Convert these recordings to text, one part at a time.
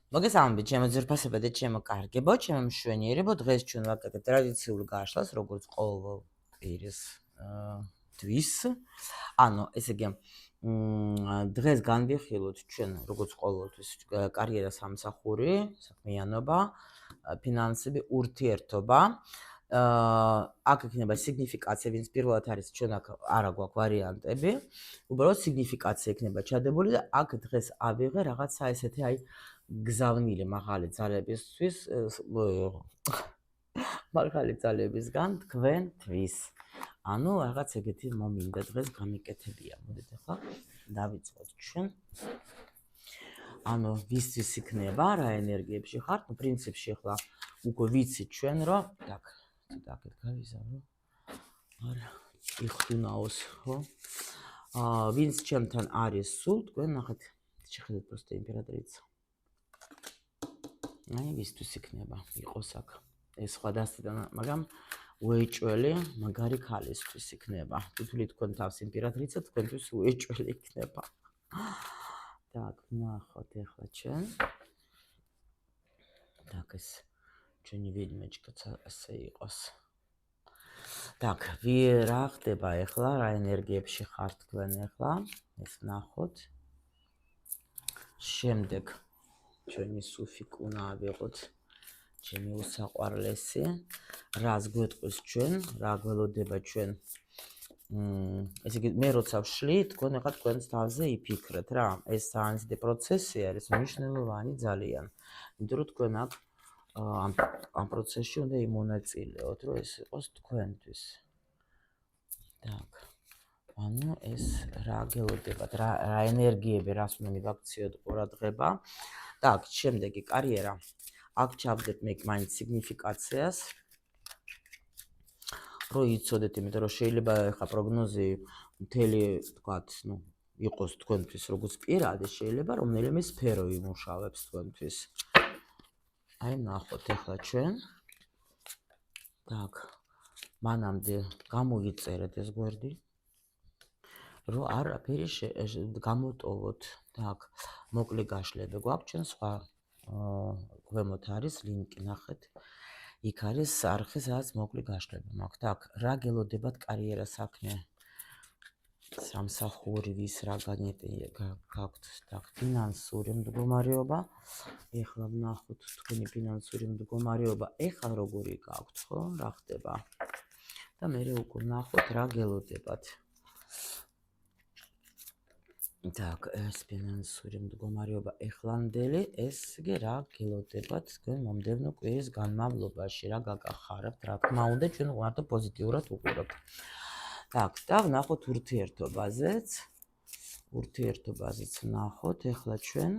მოგესალმებით, ჩემო ძვირფასებო და ჩემო კარგებო, ჩემო მშვენიერებო, დღეს ჩვენ ვაკეთებთ ტრადიციულ გაშლას, როგორც ყოველ კვირის თვის. ანუ, ესე იგი, დღეს განვიხილოთ ჩვენ, როგორც ყოველთვის, კარიერა სამსახური, საქმიანობა, ფინანსები, ურთიერთობა. აქ იქნება სიგნიფიკაცია, ვინც პირველად არის, ჩვენ აქ არა გვაქვს ვარიანტები. უბრალოდ სიგნიფიკაცია იქნება ჩადებული და აქ დღეს ავიღე რაღაცა ესეთი აი გზავნილი მაღალი ძალებისთვის მაღალი ძალებისგან თქვენთვის. ანუ რაღაც ეგეთი მომინდა დღეს გამიკეთებია. მოდით ახლა დავიწყოთ ჩვენ. ანუ ვისთვის იქნება რა ენერგიებში ხართ? ნუ პრინციპში ახლა უკვე ვიცით ჩვენ რომ так, ცოტა აქეთ გავიზავრო. არა, იხდუნაოს, ხო? ვინც ჩემთან არის სულ, თქვენ ნახეთ, შეხედეთ просто იმპერატრიცა. აი, ვისთვის იქნება, იყოს აქ. ეს სხვა დასტიდან, მაგრამ უეჭველი, მაგარი ქალისთვის იქნება. თითქოს თქვენ თავს იმპერატრიცა, თქვენთვის უეჭველი იქნება. так, ნახოთ ახლა ჩვენ. так, ეს ჩვენი ვედმეჭკაც ასე იყოს. так, რა ხდება ახლა, რა ენერგიებში ხართ თქვენ ახლა? ეს ნახოთ. შემდეგ ჩვენი სუფიკუნა ავიღოთ. ჩემი უსაყვარლესი, რას გვეტყვის ჩვენ, რა გველოდება ჩვენ. ესე იგი, მე როცა ვშლი, თქვენ ახლა თქვენს თავზე იფიქრეთ რა. ეს ძალიან დიდი პროცესი არის, მნიშვნელოვანი ძალიან. იმიტომ რომ თქვენ აქ ამ პროცესში უნდა იმონაწილეოთ, რომ ეს იყოს თქვენთვის. так. ანუ ეს რა გველოდებათ, რა ენერგიები, რას უნდა მივაქციოთ ყურადღება. так, შემდეგი კარიერა. აქ ჩავდეთ მე მაინც სიგნიფიკაციას. რო იცოდეთ, იმიტომ რომ შეიძლება ახლა პროგნოზი მთელი, თქვათ, ნუ იყოს თქვენთვის როგორც პირადი, შეიძლება რომელიმე სფერო იმუშავებს თქვენთვის. აი, ნახოთ ახლა ჩვენ. так, მანამდე გამოვიწერეთ ეს გვერდი. რო არაფერი გამოტოვოთ. так, მოკლე გაშლები გვაქვს ჩვენ სხვა ქვემოთ არის ლინკი, ნახეთ. იქ არის არხი, სადაც მოკლე გაშლები მაქვს. так, რა გელოდებათ კარიერა საქმე? სამსახური, ვის რა გაქვთ? так, ფინანსური მდგომარეობა. ეხლა ვნახოთ თქვენი ფინანსური მდგომარეობა. ეხლა როგორი გაქვთ, ხო? რა ხდება? და მე უკვე ვნახოთ რა გელოდებათ. так, ეს ფინანსური მდგომარეობა ეხლანდელი, ესე რა გელოდებათ თქვენ მომდევნო კვირის განმავლობაში, რა გაგახარებთ, რა თქმა უნდა, ჩვენ მარტო პოზიტიურად უყურებთ. так, და ვნახოთ ურთიერთობაზეც. ურთიერთობაზეც ვნახოთ ეხლა ჩვენ.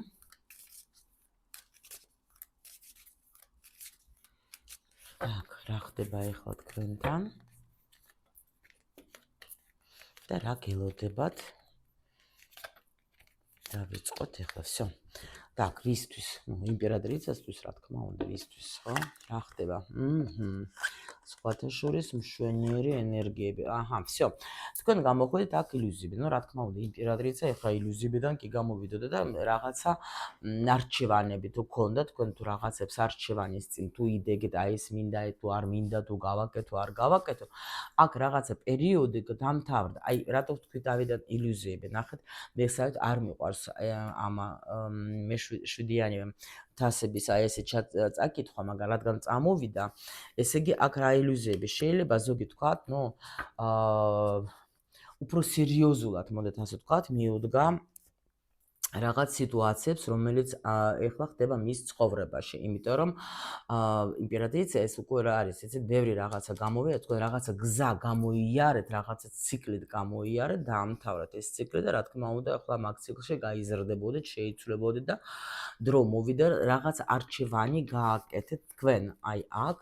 так, რა ხდება ეხლა თქვენთან? და რა გელოდებათ? დავიწყოთ ახლა, всё. так, ვისთვის? ნუ იმპერატრიცასთვის, რა თქმა უნდა, ვისთვის, ხო? რა ხდება? სხვათა შორის მშვენიერი ენერგიები. აჰა, всё. თქვენ გამოხვედით აქ ილუზიები. ნუ რა თქმა უნდა, იმპერატრიცა ახლა ილუზიებიდან კი გამოვიდოდა და რაღაცა არჩევანები თუ გქონდა, თქვენ თუ რაღაცებს არჩევანის წინ თუ იდეგეთ, აი ეს მინდა, თუ არ მინდა, თუ გავაკეთო, არ გავაკეთო, აქ რაღაცა პერიოდი დამთავრდა. აი, რატო თქვით დავიდან ილუზიები, ნახეთ, მე საერთოდ არ მიყვარს ამა მე შვიდიანი თასების აი ესე წაკითხვა, მაგრამ რადგან წამოვიდა, ესე იგი აქ რა ილუზიები შეიძლება ზოგი თქვათ, ნუ უფრო სერიოზულად, მოდეთ ასე ვთქვათ, მიუდგა რაღაც სიტუაციებს, რომელიც ეხლა ხდება მის ცხოვრებაში, იმიტომ რომ იმპერატრიცა ეს უკვე რა არის, ესე ბევრი რაღაცა გამოვიარეთ, თქვენ რაღაცა გზა გამოიარეთ, რაღაცა ციკლით გამოიარეთ, დაამთავრეთ ეს ციკლი და რა თქმა უნდა, ახლა მაგ ციკლში გაიზრდებოდეთ, შეიცვლებოდეთ და დრო მოვიდა, რაღაც არჩევანი გააკეთეთ თქვენ. აი აქ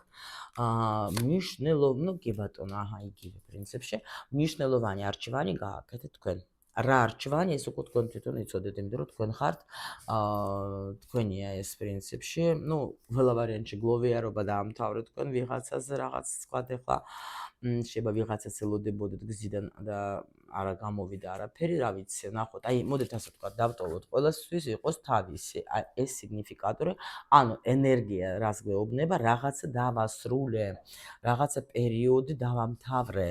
მნიშვნელოვანი, კი ბატონო, აჰა, იგივე პრინციპში, მნიშვნელოვანი არჩევანი გააკეთეთ თქვენ. რა არჩევანი, ეს უკვე თქვენ თვითონ იცოდეთ, იმიტომ რომ თქვენ ხართ თქვენია ეს პრინციპში, ნუ ყველა ვარიანტში გლოვიარობა დაამთავრეთ თქვენ ვიღაცაზე რაღაც თქვათ ახლა შეიძლება ვიღაცას ელოდებოდეთ გზიდან და არა გამოვიდა არაფერი, რა ვიცი, ნახოთ, აი მოდით ასე ვთქვა, დავტოვოთ ყველასთვის იყოს თავისი, აი ეს სიგნიფიკატორი, ანუ ენერგია რას გვეუბნება, რაღაცა დავასრულე, რაღაცა პერიოდი დავამთავრე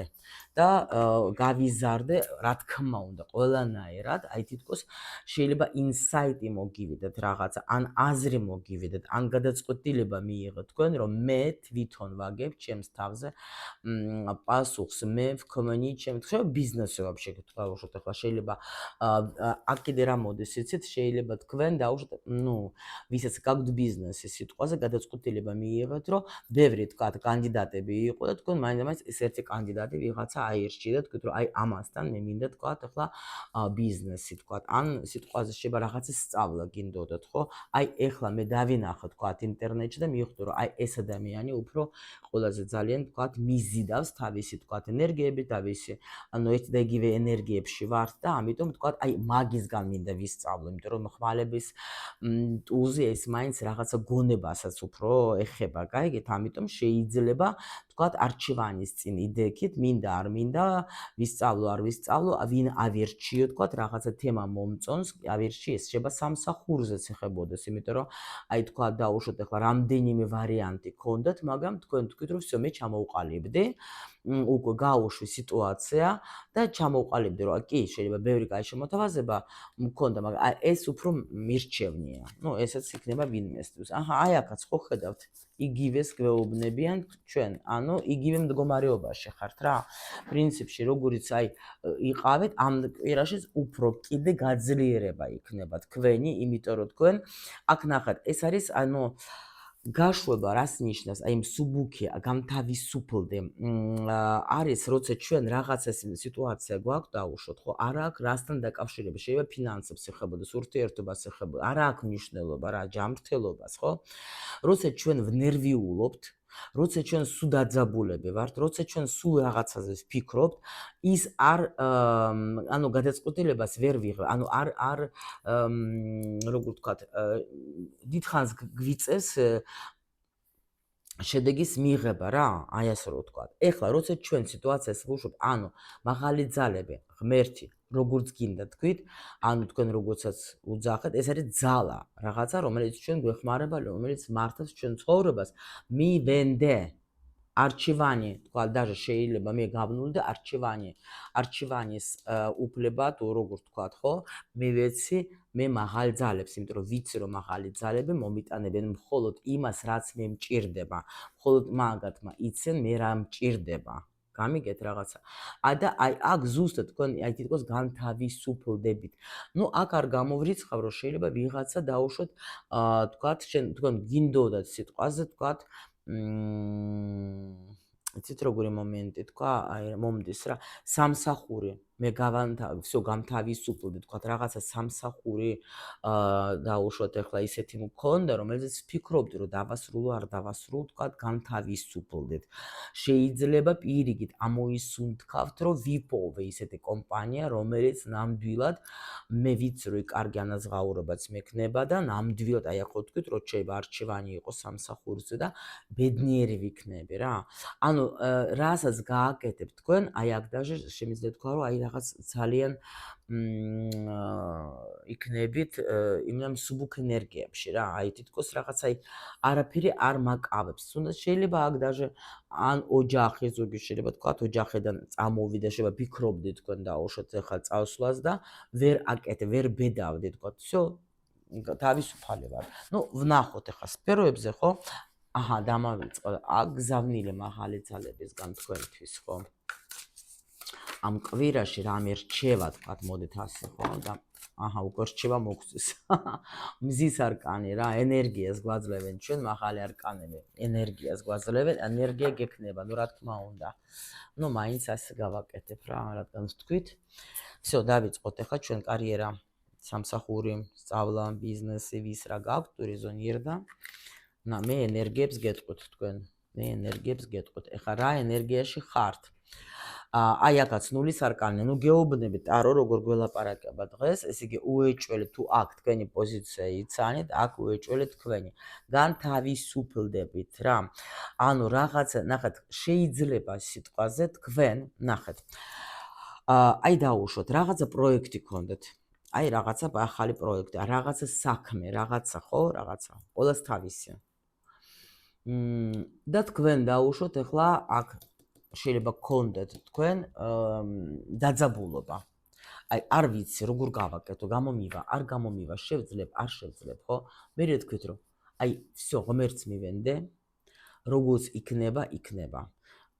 და გავიზარდე, რა თქმა უნდა, ყველანაირად, აი თითქოს შეიძლება ინსაიტი მოგივიდეთ რაღაცა, ან აზრი მოგივიდეთ, ან გადაწყვეტილება მიიღოთ თქვენ, რომ მე თვითონ ვაგებ ჩემს თავზე პასუხს, მე ვქონი ჩემს ბიზნესზე ვაფშე თქვავთ ახლა შეიძლება აქ კიდე რა მოდის იცით შეიძლება თქვენ დაუშვათ ვისაც გაგვთ ბიზნესი სიტყვაზე გადაწყვეტილება მიიღეთ რომ ბევრი თქვა კანდიდატები იყო და თქვენ მაინც ეს ერთი კანდიდატი ვიღაცა აირჩიეთ თქვით რომ აი ამასთან მე მინდა თქვა ახლა ბიზნესი თქვა ან სიტყვაზე შეიძლება რაღაცა სწავლა გინდოდათ ხო აი ეხლა მე დავინახო თქვა ინტერნეტში და მივხვდი რომ აი ეს ადამიანი უფრო ყველაზე ძალიან თქვა მიზიდავს თავისი თქვა ენერგიები თავისი ანუ ერთ და იგივე ენერგიებში ვართ და ამიტომ თქვა აი მაგისგან მინდა ვისწავლო იმიტომ რომ ხმალების ტულზე ეს მაინც რაღაცა გონებასაც უფრო ეხება გაიგეთ ამიტომ შეიძლება თქვა არჩევანის წინ იდექით მინდა არ მინდა ვისწავლო არ ვისწავლო ვინ ავირჩიო თქვა რაღაცა თემა მომწონს ავირჩი ეს შეიძლება სამსახურზეც ეხებოდეს იმიტომ რომ აი თქვა დაუშვოთ ახლა რამდენიმე ვარიანტი გქონდათ მაგრამ თქვენ თქვით რომ всё მე ჩამოვყალიბდი უკვე გაუშვი სიტუაცია და ჩამოვყალიბდი რომ კი შეიძლება ბევრი კაი შემოთავაზება მქონდა მაგრამ ეს უფრო მირჩევნია ნუ ესეც იქნება ვინმესთვის აჰა აი აქაც ხო ხედავთ იგივეს გვეუბნებიან ჩვენ ანუ იგივე მდგომარეობაში ხართ რა პრინციპში როგორიც აი იყავით ამ კვირაშიც უფრო კიდე გაძლიერება იქნება თქვენი იმიტომ რომ თქვენ აქ ნახეთ ეს არის ანუ გაშვება რას ნიშნავს აი მსუბუქია გამთავისუფლდე არის როცა ჩვენ რაღაცა სიტუაცია გვაქვს დაუშვოთ ხო არა აქვს რასთან დაკავშირება შეიძლება ფინანსებს ეხებოდეს ურთიერთობას ეხებოდეს არა აქვს მნიშვნელობა რა ჯანმრთელობას ხო როცა ჩვენ ვნერვიულობთ როცა ჩვენ სულ დაძაბულები ვართ როცა ჩვენ სულ რაღაცაზე ვფიქრობთ ის არ ანუ გადაწყვეტილებას ვერ ვიღებ ანუ არ როგორ ვთქვათ დიდხანს გვიწევს შედეგის მიღება რა აი ასე რო ვთქვათ ეხლა როცა ჩვენ სიტუაციას ვუშვებთ ანუ მაღალი ძალები ღმერთი როგორც გინდა თქვით ანუ თქვენ როგორცაც უძახეთ ეს არის ძალა რაღაცა რომელიც ჩვენ გვეხმარება რომელიც მართავს ჩვენ ცხოვრებას მივენდე არჩევანი თქვა даже შეიძლება მე გავნული და არჩევანის უფლება თუ როგორ თქვათ ხო მე ვეცი მე მაღალ ძალებს იმიტომ რომ ვიცი რომ მაღალი ძალები მომიტანებენ მხოლოდ იმას რაც მე მჭირდება მხოლოდ მაგათმა იცენ მე რა მჭირდება გამიგეთ რაღაცა და აი აქ ზუსტად თქვენ აი თითქოს განთავისუფლდებით ნუ აქ არ გამოვრიცხავ რომ შეიძლება ვიღაცა დაუშვოთ თქვათ თქვენ გინდოდათ სიტყვაზე თქვათ იცით როგორი მომენტი თქვა აი მომდის რა სამსახური მე всё გამთავისუფლდი თქვა რაღაცა სამსახური დაუშვათ ახლა ისეთი მქონდა რომელზეც ვფიქრობდი რომ დავასრულო არ დავასრულო თქვა გამთავისუფლდით შეიძლება პირიქით ამოისუნთქავთ რომ ვიპოვე ისეთი კომპანია რომელიც ნამდვილად მე ვიცი რომ კარგი ანაზღაურებაც მექნება და ნამდვილად აი ახლა თქვით რომ შეიძლება არჩევანი იყოს სამსახურზე და ბედნიერი ვიქნები რა ანუ რასაც გააკეთებ თქვენ აი აქ даже შემიძლია თქვა რომ აი რაღაც ძალიან იქნებით იმენ მსუბუქ ენერგიებში რა აი თითქოს რაღაც აი არაფერი არ მაკავებს თუნდაც შეიძლება აქ даже ან ოჯახი ზოგი შეიძლება თქვა ოჯახიდან წამოვიდა შეიძლება ფიქრობდი თქვენ დაუშვათ ახლა წავსვლას და ვერ აკეთებ ვერ ბედავდი თქვა всё თავისუფალი ვარ ნუ ვნახოთ ახლა სფეროებზე ხო აჰა დამავიწყო აგზავნილი მაღალი ძალებისგან თქვენთვის ხო ამ კვირაში რამე რჩევა თქვა მოდით ასე ხო და აჰა უკვე რჩევა მოგწვის მზის არკანი რა ენერგიას გვაძლევენ ჩვენ მაღალი არკანები ენერგიას გვაძლევენ ენერგია გექნება ნუ რა თქმა უნდა ნუ მაინც ასე გავაკეთებ რა რადგან ვთქვით всё დავიწყოთ ახლა ჩვენ კარიერა სამსახური სწავლა ბიზნესი ვის რა გაქვთ ტურიზონიერდა და მე ენერგიებს გეტყვით თქვენ მე ენერგიებს გეტყვით ეხლა რა ენერგიაში ხართ აი აქაც ნულის არკანი ნუ გეუბნებით ტარო როგორ გველაპარაკება დღეს ესე იგი უეჭველეთ თუ აქ თქვენი პოზიცია იცანით აქ უეჭველეთ თქვენი განთავისუფლდებით რა ანუ რაღაცა ნახეთ შეიძლება სიტყვაზე თქვენ ნახეთ აი დაუშვოთ, რაღაცა პროექტი გქონდეთ. აი რაღაცა ახალი პროექტი, რაღაცა საქმე, რაღაცა ხო, რაღაცა. ყველას თავისი. და თქვენ დაუშვოთ ახლა აქ შეიძლება გქონდეთ თქვენ დაძაბულობა. აი არ ვიცი როგორ გავაკეთო, გამომივა, არ გამომივა, შევძლებ, არ შევძლებ, ხო? მე თქვით რომ აი всё, ღმერთს მივენდე, როგორც იქნება, იქნება.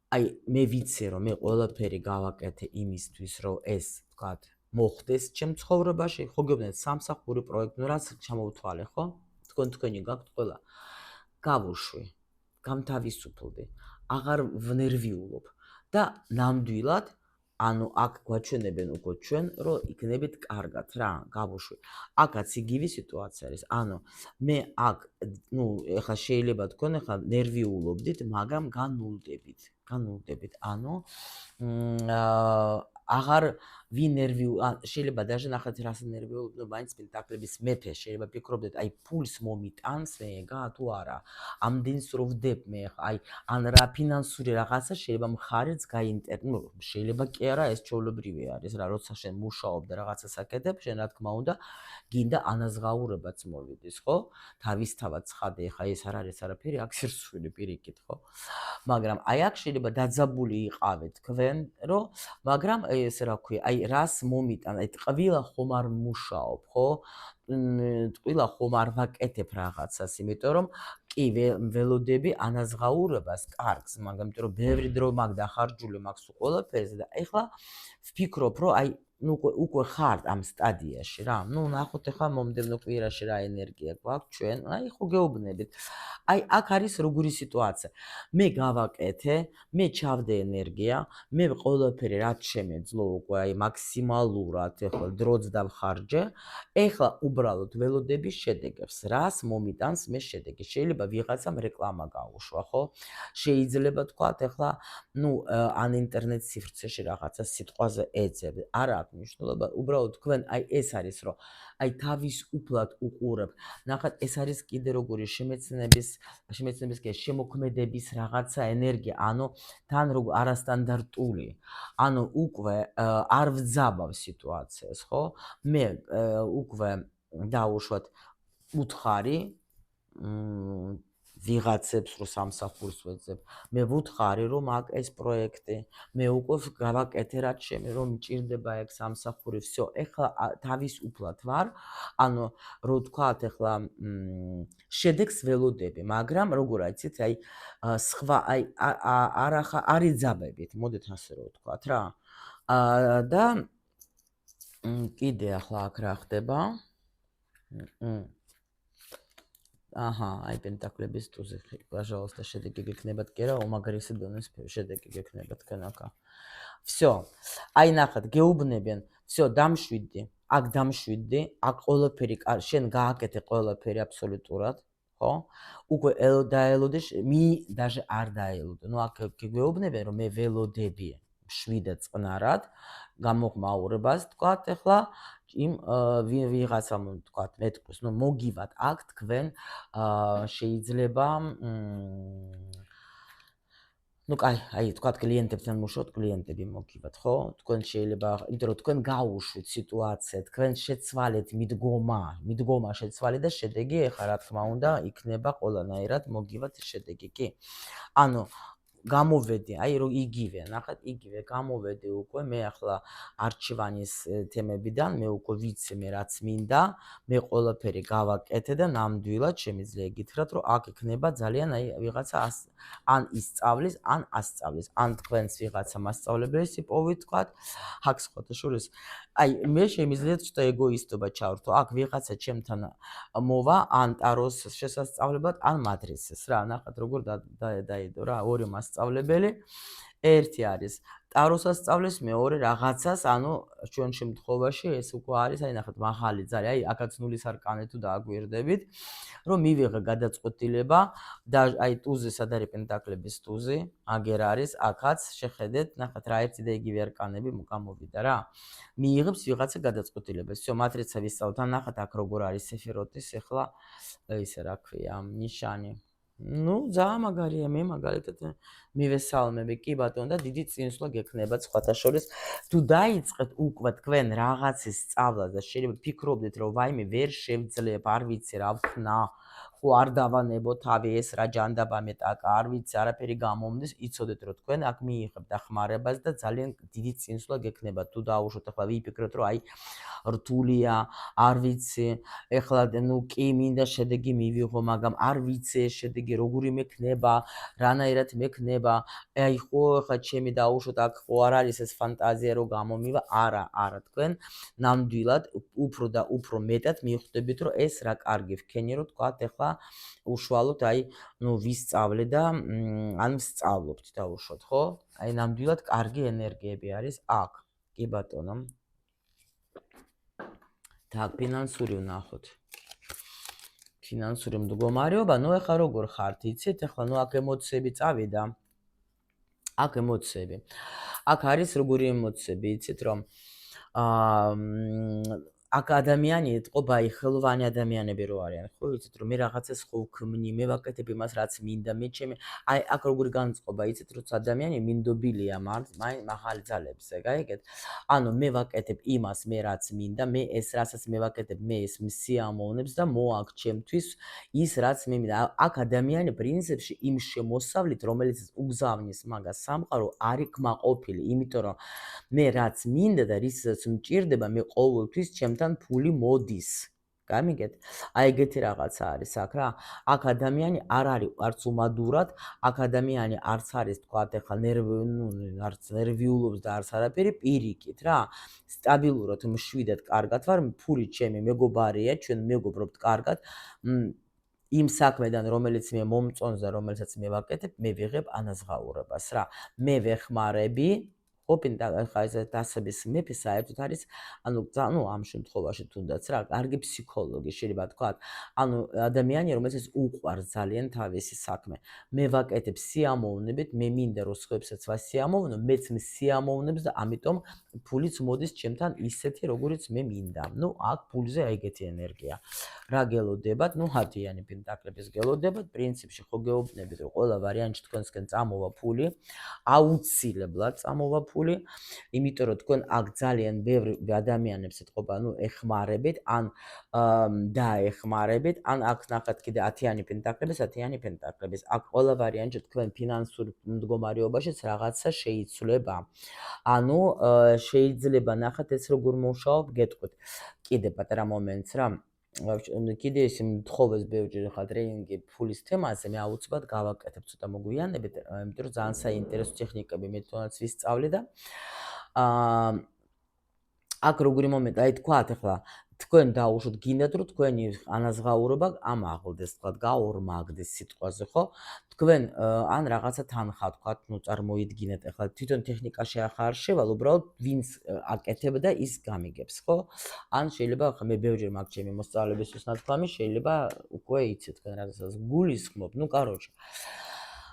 აი მე ვიცი რომ მე ყველაფერი გავაკეთე იმისთვის რომ ეს ვთქვათ მოხდეს ჩემ ცხოვრებაში, ხო გეუბნეთ სამსახური პროექტი, რაც ჩამოვთვალე, ხო? თქვენი გაქვთ ყველა. გავუშვი, გამთავისუფლდი, აღარ ვნერვიულობ და ნამდვილად ანუ აქ გვაჩვენებენ უკვე ჩვენ რომ იქნებით კარგად რა, გავუშვი. აქაც იგივე სიტუაცია არის. ანუ მე აქ ეხლა შეიძლება თქვენ ეხლა ნერვიულობდით, მაგრამ განულდებით. ანუ აღარ შეიძლება даже ნახეთ რას ნერვიულობ, მაინც პენტაკლების მეფე შეიძლება ფიქრობდეთ, აი ფულს მომიტანს ეგა თუ არა. ამდენს რო ვდებ მე აი ან რა ფინანსური რაღაცა შეიძლება მხარეც შეიძლება კი არა, ეს ჩვეულებრივი არის რა, როცა შენ მუშაობ და რაღაცას აკეთებ, შენ რა თქმა უნდა გინდა ანაზღაურებაც მოვიდეს, ხო? თავისთავად ცხადე, ხა ეს არ არის არაფერი, აქ სირცხვილი პირიქით, ხო? მაგრამ აი აქ შეიძლება დაძაბული იყავით თქვენ, რომ მაგრამ ეს რა ქვია, აი რას მომიტან, აი ტყვილა ხომ არ მუშაობ, ხო? ტყვილა ხომ არ ვაკეთებ რაღაცას, იმიტომ რომ კი ველოდები ანაზღაურებას კარგს, მაგრამ იმიტომ რომ ბევრი დრო მაგ დახარჯული მაქვს ყველაფერზე და ეხლა ვფიქრობ, რომ აი უკვე ხართ ამ სტადიაში რა. ნახოთ ახლა მომდევნო კვირაში რა ენერგია გვაქვს ჩვენ. აი ხო გეუბნებით. აი აქ არის როგორი სიტუაცია. მე გავაკეთე, მე ჩავდე ენერგია, მე ყველაფერი რაც შემეძლო უკვე აი მაქსიმალურად ახლა დროც დავხარჯე. ეხლა უბრალოდ ველოდები შედეგებს. რას მომიტანს მე შედეგი? შეიძლება ვიღაცამ რეკლამა გაუშვა, ხო? შეიძლება თქვათ ახლა ან ინტერნეტ სივრცეში რაღაცა სიტყვაზე ეძებ. არ აქვს მნიშვნელობა, უბრალოდ თქვენ აი ეს არის რომ აი თავისუფლად უყურებ. ნახეთ, ეს არის კიდე როგორი შემეცნების შემოქმედების რაღაცა ენერგია, ანუ თან როგორ არასტანდარტული. ანუ უკვე არ ვძაბავ სიტუაციას, ხო? მე უკვე დაუშვათ უთხარი ვიღაცებს რო სამსახურს ვეძებ. მე ვუთხარი რომ აქ ეს პროექტი, მე უკვე გავაკეთე რაც რომ მჭირდება ეგ სამსახური, всё, ეხლა თავისუფლად ვარ. ანუ რო თქვათ ეხლა შედეგს ველოდები, მაგრამ როგორ აიცით, აი სხვა აი არ იძაბებით, მოდით ასე რომ ვთქვათ რა. და კიდე ახლა აქ რა ხდება? აჰა, აი პენტაკლების ტუზე, пожалуйста, შედეგი გექნებათ, კი რა, უმაგრესი დონის შედეგი გექნებათ თქვენ აქ. всё, აი ნახეთ, გეუბნებიან, всё, დამშვიდდი, აქ დამშვიდდი, აქ ყველაფერი შენ გააკეთე ყველაფერი აბსოლუტურად, ხო? უკვე დაელოდე, даже არ დაელოდე. აქ გეუბნებიან, რომ მე ველოდები, შვიდე წყნარად, გამოღმაურებას თქვათ ახლა იმ ვიღაცამ თქვათ მეთქოს, მოგივათ აქ თქვენ შეიძლება აი თქვათ კლიენტებთან მუშაობთ, კლიენტები მოგივათ, ხო? თქვენ შეიძლება, იმიტომ რომ თქვენ გაუშვით სიტუაცია, თქვენ შეცვალეთ მიდგომა შეცვალეთ და შედეგი ახლა რა თქმა უნდა იქნება ყველანაირად მოგივათ შედეგი, კი? ანუ გამოვედი, აი რომ იგივე, ნახეთ, იგივე გამოვედი უკვე მე ახლა არჩევანის თემებიდან, მე უკვე ვიცი მე რაც მინდა, მე ყველაფერი გავაკეთე და ნამდვილად შემიძლია იგითხრათ, რომ აქ იქნება ძალიან აი ვიღაცა ან ისწავლის, ან ასწავლის, ან თქვენს ვიღაცა მასწავლებელი იპოვით, თქვათ, აქ სხვათა შორის, აი მე შემიძლია ცოტა ეგოისტობა ჩავრთო, აქ ვიღაცა ჩემთან მოვა, ან ტაროს შესასწავლებად, ან მატრიცის რა, ნახეთ როგორ დაიდო რა, ორი მასწავლებელი, ერთი არის ტაროს ასწავლის, მეორე რაღაცას, ანუ ჩვენ შემთხვევაში ეს უკვე არის, აი ნახეთ, მაღალი ძალიან, აი აქაც ნულის არკანი თუ დააგვირდებით, რომ მივიღე გადაწყვეტილება და აი ტუზე სად არის პენტაკლების ტუზი, აგერ არის, აქაც შეხედეთ, ნახეთ რა ერთი და იგივე არკანები გამოვიდა რა. მიიღებს ვიღაცა გადაწყვეტილებას. всё, მატრიცა ვისწავლთ, ან ნახეთ აქ როგორ არის სეფიროთის ახლა ისე რა ქვია, ნიშანი. ნუ ძალიან მაგარია, მე მაგალითად მივესალმები, კი ბატონო და დიდი წინსვლა გექნება სხვათა შორის. თუ დაიწყეთ უკვე თქვენ რაღაცის სწავლა და შეიძლება ფიქრობდეთ, რომ ვაიმე ვერ შევძლებ, არ ვიცი რა ვქნა, ხო არ დავანებო თავი ეს რა ჯანდაბა მეტაკა, არ ვიცი, არაფერი გამომდის, იცოდეთ რომ თქვენ აქ მიიღებთ დახმარებას და ძალიან დიდი წინსვლა გექნება. თუ დაუშვოთ ახლა ვიფიქროთ, რომ აი რთულია, არ ვიცი, ეხლა ნუ კი მინდა შედეგი მივიღო, მაგრამ არ ვიცი ეს შედეგი როგორი მექნება, რანაირად მექნება. აი ხო ახლა ჩემი დაუშვოთ აქ ხო არ არის ეს ფანტაზია რომ გამომივა, არა თქვენ ნამდვილად უფრო და უფრო მეტად მიხვდებით რომ ეს რა კარგი ვქენი რომ თქვათ ახლა უშუალოდ აი ნუ ვისწავლე და ან ვსწავლობთ დაუშვოთ ხო? აი ნამდვილად კარგი ენერგიები არის აქ. კი ბატონო. так, ფინანსური ვნახოთ. ფინანსური მდგომარეობა, ნუ ეხლა როგორ ხართ, იცით? ეხლა ნუ აქ ემოციები წავიდა. აქ ემოციები. აქ არის როგორი ემოციები, იცით რომ აქ ადამიანი ეთყობა, აი ხელოვანი ადამიანები რო არიან, ხო იცით რომ მე რაღაცას ხო ვქმნი, მე ვაკეთებ იმას რაც მინდა, მე ჩემი აი აქ როგორი განწყობა, იცით რომ ადამიანი მინდობილია მაღალი ძალების, გაიგეთ? ანუ მე ვაკეთებ იმას, მე რაც მინდა, მე ეს რასაც მე ვაკეთებ, მე ეს მსიამოვნებს და მოაქვს ჩემთვის ის რაც მე მინდა. აქ ადამიანი პრინციპში იმ შემოსავლით, რომელიც უგზავნის მაგას სამყარო არ იქმაყოფილი, იმიტომ რომ მე რაც მინდა და რისაც მჭირდება, მე ყოველთვის ჩემთან ფული მოდის. გამიგეთ? აი ეგეთი რაღაცა არის აქ რა. აქ ადამიანი არ არის არც უმადურად, აქ ადამიანი არც არის თქვათ ახლა არც ნერვიულობს და არც არაფერი, პირიქით რა. სტაბილურად მშვიდად კარგად ვარ, ფული ჩემი მეგობარია, ჩვენ მეგობრობთ კარგად. იმ საქმედან რომელიც მე მომწონს და რომელსაც მე ვაკეთებ, მე ვიღებ ანაზღაურებას რა. მე ვეხმარები ოპინდა ხა ეს დასების მეფე საერთოდ არის ანუ ამ შემთხვევაში თუნდაც რა კარგი ფსიქოლოგი შეიძლება თქვა ანუ ადამიანი რომელსაც უყვარს ძალიან თავისი საქმე მე ვაკეთებ სიამოვნებით მე მინდა რომ სხვებსაც ვასიამოვნო მეც მსიამოვნებს და ამიტომ ფულიც მოდის ჩემთან ისეთი როგორიც მე მინდა ნუ აქ ფულზე აიგეთი ენერგია რა გელოდებათ ნუ ჰათიანი პენტაკლების გელოდებათ პრინციპში ხო გეუბნებით რომ ყველა ვარიანტში თქვენსკენ წამოვა ფული აუცილებლად წამოვა ფული, იმიტომ რომ თქვენ აქ ძალიან ბევრი ადამიანებს ეთყობა, ნუ ეხმარებით, ან დაეხმარებით, ან აქ ნახეთ კიდე 10-იანი პენტაკლების, 10-იანი პენტაკლების. აქ ყველა ვარიანტში თქვენ ფინანსურ მდგომარეობაშიც რაღაცა შეიცვლება. ანუ შეიძლება ნახეთ ეს როგორ მუშაობ, გეტყვით. კიდე პატარა მომენტს რა. კიდე ის მთხოვეს ბევრჯერ ხა ტრენინგი ფულის თემაზე მე აუცილებლად გავაკეთებ ცოტა მოგვიანებით იმიტომ რომ ძალიან საინტერესო ტექნიკები მე თვითონაც ვისწავლე და აქ როგორი მომენტი აი თქვათ ახლა თქვენ დაუშვოთ გინდათ რომ თქვენი ანაზღაურება ამაღლდეს თქვათ გაორმაგდეს სიტყვაზე ხო თქვენ ან რაღაცა თანხა თქვათ ნუ წარმოიდგინეთ ახლა თვითონ ტექნიკაში ახლა არ შევალ უბრალოდ ვინც აკეთებდა ის გამიგებს ხო ან შეიძლება ახლა მე ბევრჯერ მაგ ჩემი მოსწავლეებისთვის ნათქვამი შეიძლება უკვე იცით თქვენ რაღაცას გულისხმობ ნუ კაროჩე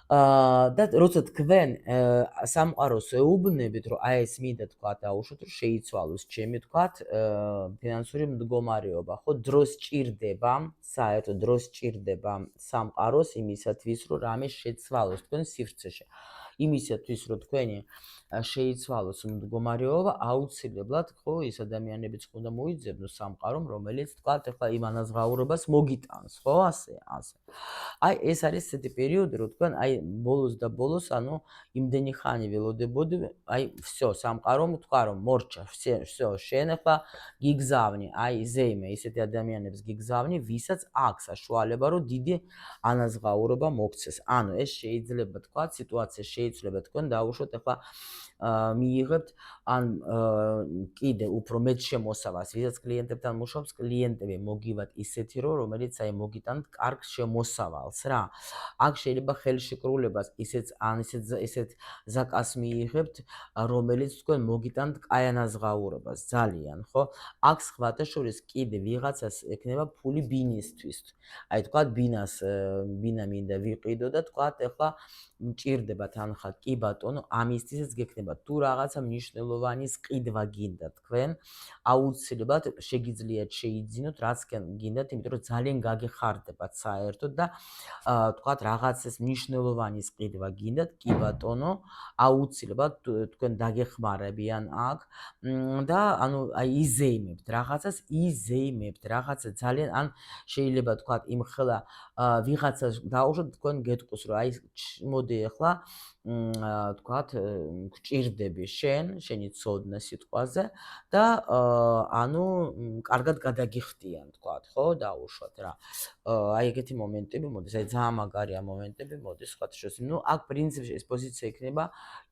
და როცა თქვენ სამყაროს ეუბნებით რომ აი ეს მინდა თქვა დაუშვოთ რომ შეიცვალოს ჩემი თქვა ფინანსური მდგომარეობა ხო დროს ჭირდება საერთოდ დროს ჭირდება სამყაროს იმისათვის რომ რამე შეცვალოს თქვენ სივრცეში იმისათვის რომ თქვენი შეიცვალოს მდგომარეობა აუცილებლად ხო ის ადამიანებიც უნდა მოიძებნოს სამყარომ რომელიც თქვა ახლა იმ ანაზღაურებას მოგიტანს ხო ასე აი ეს არის ესეთი პერიოდი რომ თქვენ აი ბოლოს და ბოლოს ანუ იმდენი ხანი ველოდებოდი აი всё სამყარომ თქვა რომ მორჩა всё შენ ახლა გიგზავნი აი ზეიმე ისეთი ადამიანებს გიგზავნი ვისაც აქვს საშუალება რომ დიდი ანაზღაურება მოგცეს ანუ ეს შეიძლება თქვა სიტუაცია შეიძლება თქვენ დაუშვოთ ახლა მიიღებთ ან კიდე უფრო მეტ შემოსავალს ვისაც კლიენტებთან მუშაობს კლიენტები მოგივათ ისეთი რომელიც აი მოგიტანთ კარგ შემოსავალს რა აქ შეიძლება ხელშეკრულებას ისეთ ზაკას მიიღებთ რომელიც თქვენ მოგიტანთ კაი ანაზღაურებას ძალიან ხო აქ სხვათა შორის კიდე ვიღაცას ექნება ფული ბინისთვის აი თქვა ბინა მინდა ვიყიდო და თქვა ახლა მჭირდება თან გითხრათ, კი ბატონო, ამისთვისაც გექნება თუ რაღაცა მნიშვნელოვანი ყიდვა გინდა თქვენ, აუცილებლად შეგიძლიათ შეიძინოთ რაც გინდათ, იმიტომ რომ ძალიან გაგეხარდებათ საერთოდ და თქვათ რაღაცას მნიშვნელოვანი ყიდვა გინდათ, კი ბატონო, აუცილებლად თქვენ დაგეხმარებიან აქ და ანუ აი იზეიმებთ რაღაცა ძალიან ან შეიძლება თქვათ იმხელა ვიღაცას დაუშვათ თქვენ გეტყვის რომ აი მოდი ახლა თქვათ გჭირდები შენი ცოდნა სიტყვაზე და ანუ კარგად გადაგიხდიან თქვათ ხო დაუშვათ რა აი ეგეთი მომენტები მოდის აი ძალიან მაგარია მომენტები მოდის სხვა შორის ნუ აქ პრინციპში ეს პოზიცია იქნება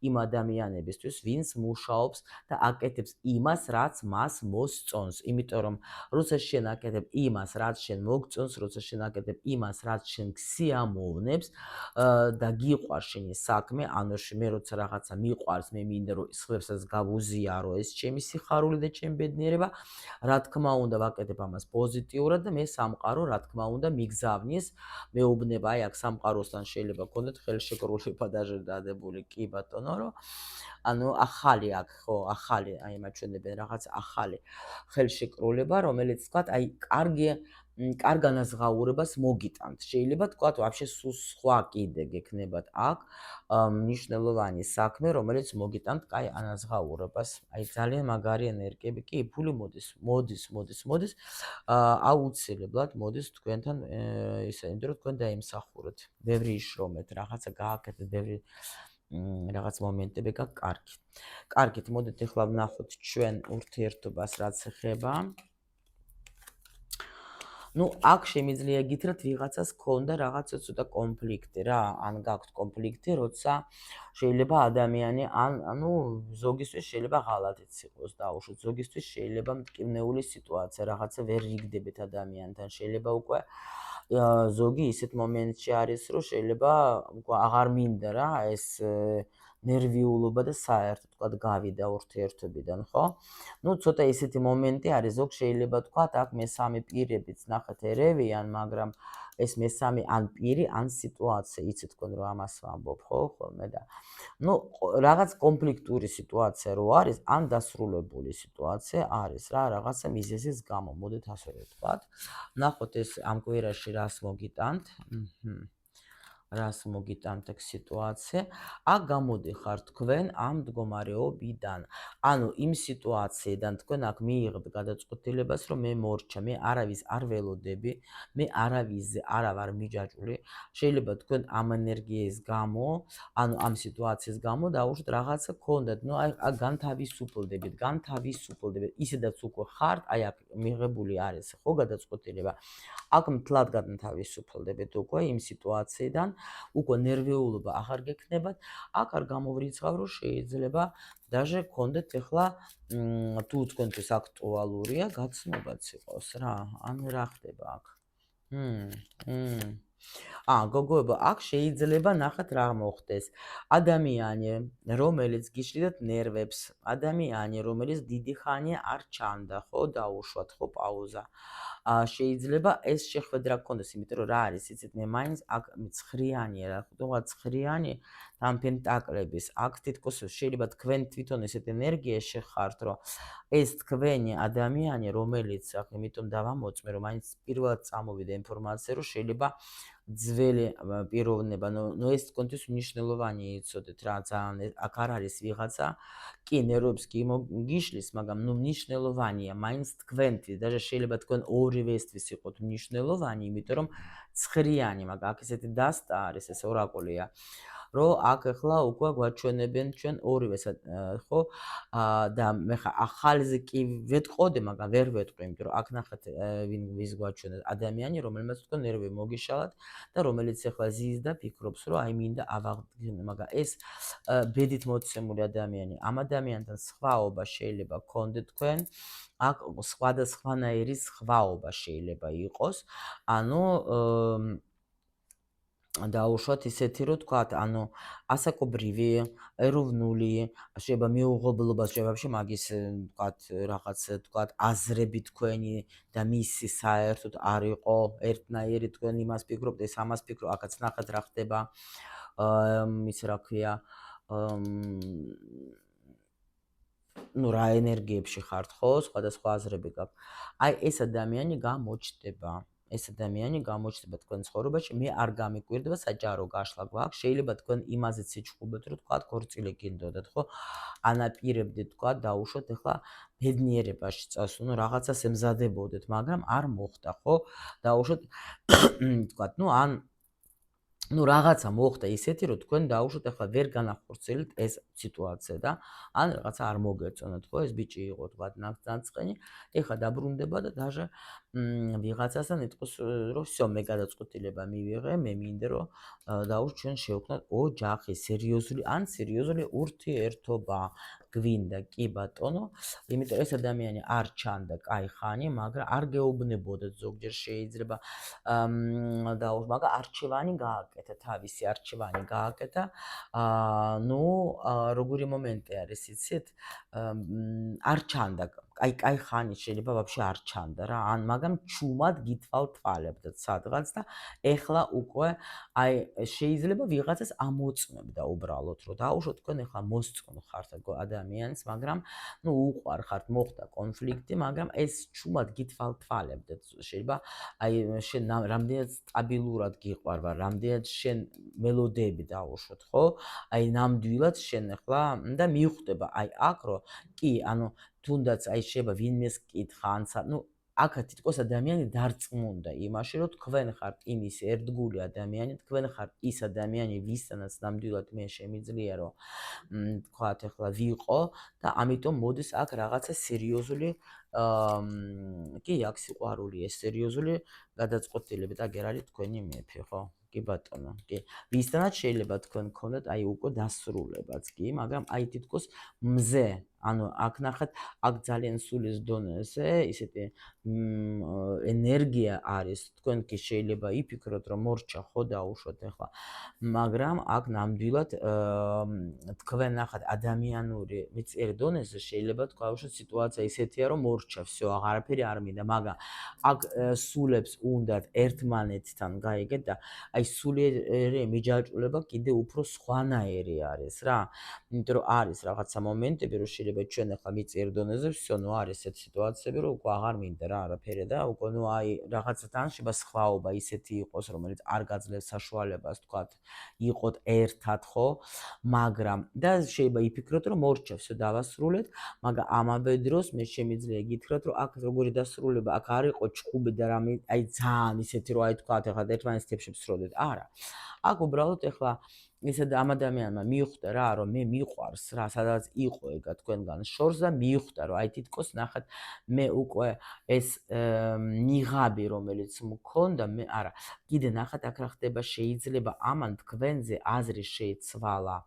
იმ ადამიანებისთვის ვინც მუშაობს და აკეთებს იმას რაც მას მოსწონს იმიტომ რომ როცა შენ აკეთებ იმას რაც შენ მოგწონს როცა შენ აკეთებ იმას რაც შენ გსიამოვნებს და გიყვარს შენი საქმე ანუ მე როცა რაღაცა მიყვარს მე მინდა რომ სხვებსაც გავუზიარო ეს ჩემი სიხარული და ჩემი ბედნიერება რა თქმა უნდა ვაკეთებ ამას პოზიტიურად და მე სამყარო რა თქმა უნდა მიგზავნის მეუბნება აი აქ სამყაროსთან შეიძლება გქონდეთ ხელშეკრულება დადებული კი ბატონო რომ ანუ ახალი აქ ხო ახალი აი მაჩვენებენ რაღაც ახალი ხელშეკრულება რომელიც თქვა აი კარგ ანაზღაურებას მოგიტანთ. შეიძლება თქვათ ვაფშე სხვა კიდე გექნებათ აქ მნიშვნელოვანი საქმე, რომელიც მოგიტანთ კაი ანაზღაურებას. აი ძალიან მაგარი ენერგიები კი ფული მოდის. აუცილებლად მოდის თქვენთან ისე, იმიტომ რომ თქვენ დაიმსახურეთ. ბევრი იშრომეთ, რაღაცა გააკეთეთ, ბევრი რაღაც მომენტები გააკარგეთ. კარგით, მოდით ახლა ვნახოთ ჩვენ ურთიერთობას რაც ეხება. ნუ აქ შემიძლია გითხრათ ვიღაცას ქონდა რაღაცა ცოტა კონფლიქტი რა, ან გაქვთ კონფლიქტი, როცა შეიძლება ადამიანი ანუ ზოგისთვის შეიძლება ღალატიც იყოს დაუშვათ, ზოგისთვის შეიძლება მტკივნეული სიტუაცია, რაღაცა ვერ რიგდებით ადამიანთან, შეიძლება უკვე ზოგი ისეთ მომენტში არის, რომ შეიძლება უკვე აღარ მინდა რა ეს ნერვიულობა და საერთოდ თქვათ გავიდა ურთიერთობიდან, ხო? ნუ ცოტა ისეთი მომენტი არის, ზოგ შეიძლება თქვათ აქ მესამე პირებიც ნახეთ ერევიან, მაგრამ ეს მესამე ან პირი, ან სიტუაცია, იცით თქვენ რომ ამას ვამბობ, ხო, ხოლმე და ნუ რაღაც კონფლიქტური სიტუაცია რო არის, ან დასრულებული სიტუაცია არის რა, რაღაცა მიზეზის გამო, მოდით ასე ვთქვათ. ნახოთ ეს ამ კვირაში რას მოგიტანთ. რას მოგიტანთ ეგ სიტუაცია. აქ გამოდიხარ თქვენ ამ მდგომარეობიდან. ანუ იმ სიტუაციიდან თქვენ აქ მიიღებთ გადაწყვეტილებას, რომ მე მორჩა, მე არავის არ ველოდები, მე არავის არა ვარ მიჯაჭვული. შეიძლება თქვენ ამ ენერგიის გამო, ანუ ამ სიტუაციის გამო დაუშვათ რაღაცა გქონდათ. ნუ აი განთავისუფლდებით. ისედაც უკვე ხართ, აი აქ მიღებული არის ხო გადაწყვეტილება. აქ მთლად განთავისუფლდებით უკვე იმ სიტუაციიდან. უკვე ნერვიულობა აღარ გექნებათ, აქ არ გამოვრიცხავ, რომ შეიძლება даже გქონდეთ ახლა თუ თქვენთვის აქტუალურია, გაცნობაც იყოს რა, ანუ რა ხდება აქ. გოგოებო, აქ შეიძლება ნახეთ რა მოხდეს. ადამიანი, რომელიც გიშლიდათ ნერვებს, ადამიანი, რომელიც დიდი ხანია არ ჩანდა, ხო, დაუშვათ, ხო, პაუზა. შეიძლება ეს შეხვედრა გქონდეს, იმიტომ რომ რა არის, იცით, მე მაინც აქ ცხრიანია რა, ხუთი ცხრიანი ამ პენტაკლების, აქ თითქოს შეიძლება თქვენ თვითონ ესეთ ენერგიაში ხართ, რომ ეს თქვენი ადამიანი, რომელიც აქ იმიტომ დავამოწმე, რომ მაინც პირველად წამოვიდა ინფორმაცია, რომ შეიძლება ძველი პიროვნება, ნუ ეს თქვენთვის მნიშვნელოვანი იცოდეთ რა, ძალიან აქ არ არის ვიღაცა, კი ნერვებს კი გიშლის, მაგრამ ნუ მნიშვნელოვანია, მაინც თქვენთვის, даже შეიძლება თქვენ ორივესთვის იყოთ მნიშვნელოვანი, იმიტომ რომ ცხრიანი, მაგრამ აქ ესეთი დასტა არის, ეს ორაკულია. რომ აქ ახლა უკვე გვაჩვენებენ ჩვენ ორივეს ხო და მე ხა ახალზე კი ვეთყოდი, მაგრამ ვერ ვეთყვი, იმიტომ რომ აქ ნახეთ ვის გვაჩვენებს ადამიანი, რომელმაც თქვენ ნერვები მოგიშალათ და რომელიც ახლა ზის და ფიქრობს, რომ აი მინდა ავაღდგინო, მაგრამ ეს ბედით მოცემული ადამიანი, ამ ადამიანთან სხვაობა შეიძლება გქონდეთ თქვენ, აქ სხვადასხვანაირი სხვაობა შეიძლება იყოს, ანუ დაუშვათ ისეთი რომ თქვათ, ანუ ასაკობრივი, ეროვნული, შეიძლება მეუღლებლობა, შეიძლება მაგის თქვათ რაღაც თქვათ აზრები თქვენი და მისი საერთოდ არ იყო ერთნაირი თქვენ იმას ფიქრობთ, ეს ამას ფიქრობ, აქაც ნახეთ რა ხდება. ის რა ქვია ну რა ენერგიებში ხართ ხო სხვადასხვა აზრები გაქვთ აი ეს ადამიანი გამოჩნდება ეს ადამიანი გამოჩნდება თქვენ ცხოვრებაში მე არ გამიკვირდება საჯარო გაშლა გვაქვს შეიძლება თქვენ იმაზე ცეჩხუბეთ რომ თქვა ქორწილი გინდოდათ ხო ანაპირებდით თქვა დაუშვათ ახლა ბედნიერებაში წასულ ნუ რაღაცას ემზადებოდეთ მაგრამ არ მოხდა ხო დაუშვათ თქვა ნუ ან ну რაღაცა მოხდა ისეთი რომ თქვენ დაუშვათ ახლა ვერ განახორციელებთ ეს სიტუაცია და ან რაღაცა არ მოგეწონათ ხო ეს ბიჭი იყო თქვა ნაცწყენი ეხლა დაბრუნდება და даже ვიღაცასთან იტყვის რომ всё მე გადაწყვეტილება მივიღე მე მინდა რომ დაუშვათ ჩვენ შევქმნათ ოჯახი სერიოზული ურთიერთობა გვინდა კი ბატონო იმიტომ ეს ადამიანი არ ჩანდა კაი ხანი მაგრამ არ გეუბნებოდეთ ზოგჯერ შეიძლება მაგრამ არჩევანი გააკეთა თავისი არჩევანი გააკეთა ну როგორი მომენტი არის იცით არ ჩანდა კაი ხანი შეიძლება вообще არ ჩანდა რა ან მაგრამ ჩუმად გითვალთვალებდეთ სადღაც და ეხლა უკვე აი შეიძლება ვიღაცას ამოწმებდა უბრალოდ რომ დაუშვოთ თქვენ ეხლა მოსწონ ხართ ადამიანს მაგრამ ну უყვარ ხართ მოხდა კონფლიქტი მაგრამ ეს ჩუმად გითვალთვალებდეთ შეიძლება აი შენ რამდენად სტაბილურად გიყვარვა რამდენად შენ მელოდიები დაუშვოთ ხო აი ნამდვილად შენ ახლა და მიხვდება აი აქ რომ კი ანუ თუნდაც აი შეიძლება ვინმეს კითხა ან ну აქ თითქოს ადამიანი დარწმუნდა იმაში რომ თქვენ ხართ იმის ერთგული ადამიანი თქვენ ხართ ის ადამიანი ვისთანაც ნამდვილად მე შემიძლია რომ თქვათ ახლა ვიყო და ამიტომ მოდის აქ რაღაცა სერიოზული კი აქ სიყვარული ეს სერიოზული გადაწყვეტილებით აგერ არის თქვენი მეფე ხო კი ბატონო კი ვისთანაც შეიძლება თქვენ გქონდეთ აი უკვე დასრულებაც კი მაგრამ აი თითქოს მზე ანუ აქ ნახეთ აქ ძალიან სულის დონეზე ისეთი ენერგია არის თქვენ კი შეიძლება იფიქროთ რომ მორჩა ხო დაუშვათ ახლა მაგრამ აქ ნამდვილად თქვენ ნახეთ ადამიანური მიწიერი დონეზე შეიძლება თქვა უშო სიტუაცია ისეთია რომ მორჩა всё აღარაფერი არ მინდა მაგრამ აქ სულებს უნდათ ერთმანეთთან გაიგეთ და აი სულიერი მიჯაჭვულება კიდე უფრო სხვანაირი არის რა იმიტომ რომ არის რაღაცა მომენტები რომ შეიძლება ჩვენ ახლა მიწიერ დონეზე всё ნუ არის ეს სიტუაციები რომ უკვე აღარ მინდა რა არაფერი და უკვე ნუ აი რაღაცა თან შეიძლება სხვაობა ისეთი იყოს რომელიც არ გაძლევს საშუალებას თქვათ იყოთ ერთად ხო მაგრამ და შეიძლება იფიქროთ რომ მორჩა всё დავასრულეთ მაგრამ ამავე დროს მე შემიძლია გითხრათ რომ აქ როგორი დასრულება აქ არ იყო ჭხუბი და რამე აი ძალიან ისეთი რომ აი თქვათ ახლა ერთმანეთის თებში ვსროდეთ არა აქ უბრალოდ ახლა ისე ამ ადამიანმა მიხვდა რა რომ მე მიყვარს რა სადაც იყო ეგა თქვენგან შორს და მიხვდა რომ აი თითქოს ნახეთ მე უკვე ეს ნიღაბი რომელიც მქონდა მე არა კიდე ნახეთ აქ რა ხდება შეიძლება ამან თქვენზე აზრი შეიცვალა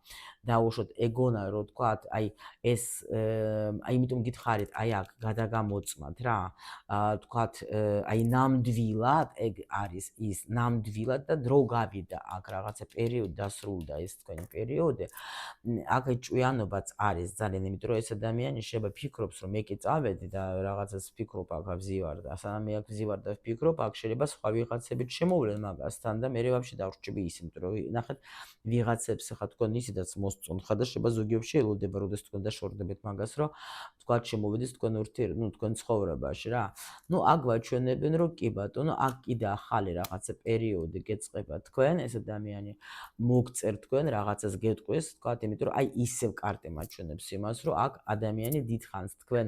დაუშვოთ ეგონა რომ თქვათ აი ეს აი იმიტომ გითხარით აი აქ გადაგამოწმათ რა თქვათ აი ნამდვილად ეგ არის ის ნამდვილად და დრო გავიდა აქ რაღაცა პერიოდი დასრულდა ეს თქვენი პერიოდი აქ ჭვიანობაც არის ძალიან იმიტომ რომ ეს ადამიანი შეიძლება ფიქრობს რომ მე კი წავედი და რაღაცას ფიქრობ აქ ვზივარ და სანამ მე აქ ვზივარ და ვფიქრობ აქ შეიძლება სხვა ვიღაცებით შემოვლენ მაგასთან და მე ვაფშე დავრჩები ის იმიტომ რომ ნახეთ ვიღაცებს ახლა თქვენ ისედაც მოსწონთ და შეიძლება ზოგიერთში ელოდება როდეს თქვენ დაშორდებით მაგას რომ თქვათ შემოვიდეს თქვენ თქვენ ცხოვრებაში რა ну აქ ვაჩვენებენ რომ კი ბატონო აქ კიდე ახალი რაღაცა პერიოდი გეწყება თქვენ ეს ადამიანი მოგწერ თქვენ რაღაცას გეტყვის თქვათ იმიტომ რომ აი ისევ კარტი მაჩვენებს იმას რომ აქ ადამიანი დიდხანს თქვენ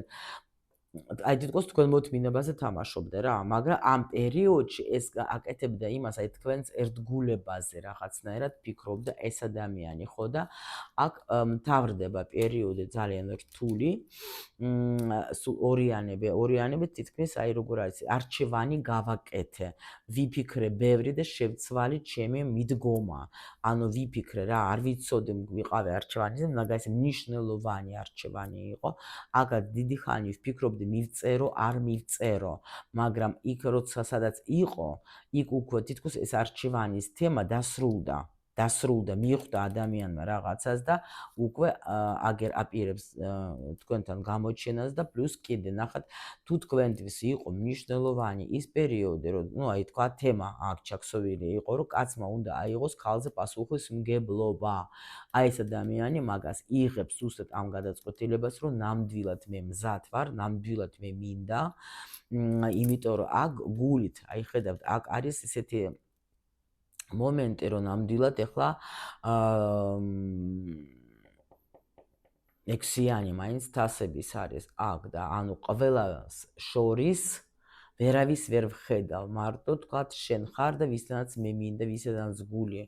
აი თითქოს თქვენ მოთმინებაზე თამაშობდა რა მაგრამ ამ პერიოდში ეს აკეთებდა იმას აი თქვენს ერთგულებაზე რაღაცნაირად ფიქრობდა ეს ადამიანი ხო და აქ მთავრდება პერიოდი ძალიან რთული ორიანები თითქმის აი როგორ არის არჩევანი გავაკეთე ვიფიქრე ბევრი და შევცვალე ჩემი მიდგომა ანუ ვიფიქრე რა არ ვიცოდი ვიყავე არჩევანი მაგას მნიშვნელოვანი არჩევანი იყო აგა დიდი ხანი ვფიქრობდი მივწერო არ მივწერო მაგრამ იქ როცა სადაც იყო იქ უკვე თითქოს ეს არჩევანის თემა დასრულდა დასრულდა, მიხვდა ადამიანმა რაღაცას და უკვე აგერ აპირებს თქვენთან გამოჩენას და პლუს კიდე ნახეთ თუ თქვენთვის იყო მნიშვნელოვანი ის პერიოდი, რომ აი თქვა თემა აქ ჩაქსოვილი იყო, რომ კაცმა უნდა აიღოს ქალზე პასუხისმგებლობა. აი ეს ადამიანი მაგას იღებს უბრალოდ ამ გადაწყვეტილებას, რომ ნამდვილად მე მზად ვარ, ნამდვილად მე მინდა, იმიტომ რომ აქ გულით, აი ხედავთ, აქ არის ესეთი მომენტი, რომ ნამდვილად ეხლა ექსიანი მაინც თასების არის აქ და ანუ ყველას შორის ვერავის ვერ ვხედავ, მარტო თქვათ შენ ხარ და ვისთანაც მე მინდა, ვისთანაც გული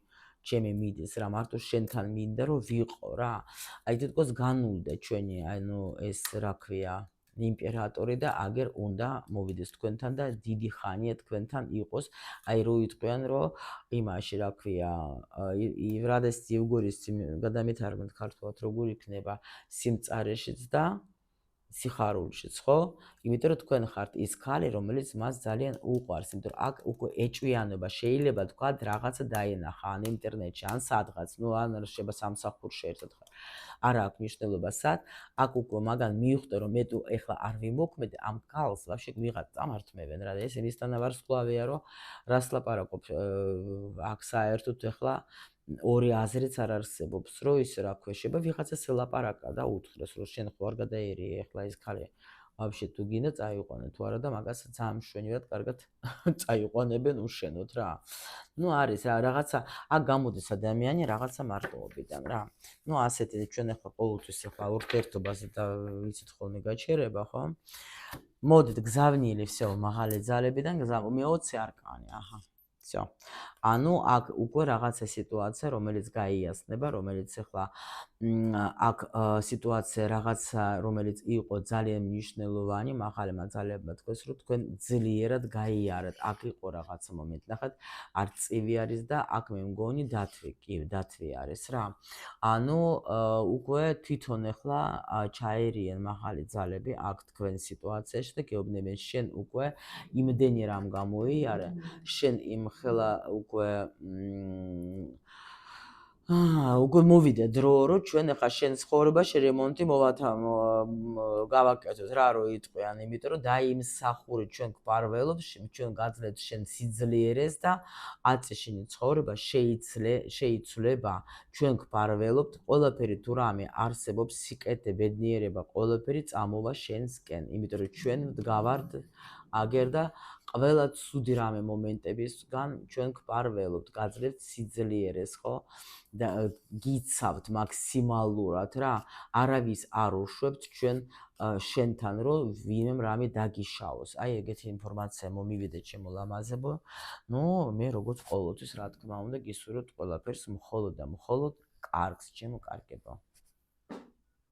ჩემი მიდის რა, მარტო შენთან მინდა რომ ვიყო რა. აი თითქოს განულდა ჩვენი ანუ ეს რა ქვია იმპერატორი და აგერ უნდა მოვიდეს თქვენთან და დიდი ხანია თქვენთან იყოს. აი რო იტყვიან რომ იმაში რა ქვია ირადესი უგორის გადამითარგმნით ქართულად როგორ იქნება სიმწარეშიც და სიხარულშიც, ხო? იმიტომ რომ თქვენ ხართ ის ქალი, რომელიც მას ძალიან უყვარს, იმიტომ რომ აქ უკვე ეჭვიანობა შეიძლება თქვა რაღაცა დაენახა ან ინტერნეტში, ან სადღაც, ნუ ან შეიძლება სამსახურში ერთად ხარ. არა აქვს მნიშვნელობა სად, აქ უკვე მაგან მივხვდა რომ მე თუ ეხლა არ ვიმოქმედე ამ ქალს, ვაფშე ვიღაც წამართმევენ რა და ეს იმისთანა ვარსკვლავია რომ რას ლაპარაკობ აქ საერთოდ ეხლა ორი აზრიც არ არსებობს, რომ ის რა ქვია, შეიძლება ვიღაცას ელაპარაკა და უთხრეს, რომ შენ ხო არ გადაერიე ეხლა ეს ქალი. ვაფშე თუ გინდა წაიყვანე თუ არა და მაგას ძალიან მშვენივრად კარგად წაიყვანებენ უშენოდ რა. ნუ არის რა რაღაცა აქ გამოდის ადამიანი რაღაცა მარტოობიდან რა. ნუ ასეთი ჩვენ ეხლა ყოველთვის ეხლა ურთიერთობაზე და ვიცით ხოლმე გაჩერება, ხო? მოდით გზავნილი всё მაღალი ძალებიდან მე 20 არკანი, აჰა. всё. ანუ აქ უკვე რაღაცა სიტუაცია, რომელიც გაიასნება, რომელიც ეხლა აქ სიტუაცია რაღაცა, რომელიც იყო ძალიან მნიშვნელოვანი, მაღალმა ძალებმა თქვეს, რომ თქვენ ძლიერად გაიარეთ. აქ იყო რაღაცა მომენტი. ნახეთ, არც წივი არის და აქ მე მგონი დათვი, კი, დათვი არის რა. ანუ უკვე თვითონ ეხლა ჩაერიან მაღალი ძალები აქ თქვენ სიტუაციაში და გეუბნებიან შენ უკვე იმდენი რამ გამოიარე, შენ იმ ხელა უკვე უკვე მოვიდა დრო, რომ ჩვენ ახლა შენ ცხოვრებაში რემონტი გავაკეთოთ რა რო იტყვიან, იმიტომ რომ დაიმსახურე ჩვენ გვპარველობს, ჩვენ გაძლევთ შენ სიძლიერეს და აწეშინი ცხოვრება შეიცვლება, ჩვენ გვპარველობთ, ყველაფერი თუ რამე არსებობს, სიკეთე, ბედნიერება, ყველაფერი წამოვა შენსკენ, იმიტომ რომ ჩვენ ვდგავართ აგერ და ყველა ცუდი რამე მომენტებისგან ჩვენ გვპარველობთ, გაძლევთ სიძლიერეს, ხო? და გიცავთ მაქსიმალურად რა, არავის არ უშვებთ ჩვენ შენთან რომ ვინმე რამე დაგიშაოს. აი ეგეთი ინფორმაცია მომივიდა ჩემო ლამაზებო. ნუ მე როგორც ყოველთვის რა თქმა უნდა გისურვებთ ყველაფერს მხოლოდ და მხოლოდ კარგს, ჩემო კარგებო.